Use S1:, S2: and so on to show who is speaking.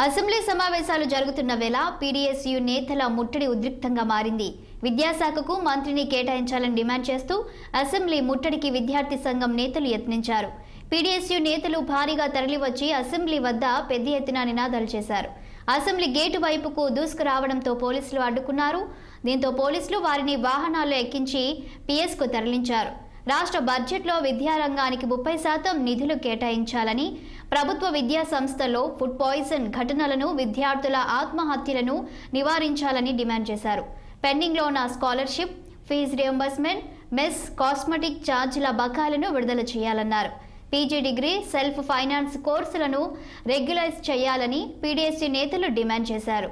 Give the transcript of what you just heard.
S1: Assembly సమావేశాలు జరుగుతున్న వేళ పీడీఎస్యూ నేతల ముట్టడి ఉద్రిక్తంగా మారింది. విద్యాశాఖకు మంత్రిని కేటాయించాలని డిమాండ్ చేస్తూ అసెంబ్లీ ముట్టడికి విద్యార్థి సంఘం నేతలు యత్నించారు. పీడీఎస్యూ నేతలు భారీగా తరలివచ్చి అసెంబ్లీ వద్ద పెద్ద ఎత్తున నినాదాలు చేశారు. అసెంబ్లీ గేటు వైపుకు దూసుకురావడంతో పోలీసులు అడ్డుకున్నారు. దీంతో పోలీసులు వారిని వాహనాల్లో ఎక్కించి పిఎస్కు తరలించారు. రాష్ట్ర బడ్జెట్లో విద్యారంగానికి 30% నిధులు కేటాయించాలని, ప్రభుత్వ విద్యా సంస్థల్లో ఫుడ్ పాయిజన్ ఘటనలను, విద్యార్థుల ఆత్మహత్యలను నివారించాలని డిమాండ్ చేశారు. పెండింగ్లో ఉన్న scholarship, fee reimbursement, mess, cosmetic ఛార్జీల బకాయిలను విడుదల చేయాలన్నారు. పీజీ డిగ్రీ, సెల్ఫ్ ఫైనాన్స్ కోర్సులను రెగ్యులైజ్ చేయాలని పీడీఎస్యూ నేతలు డిమాండ్ చేశారు.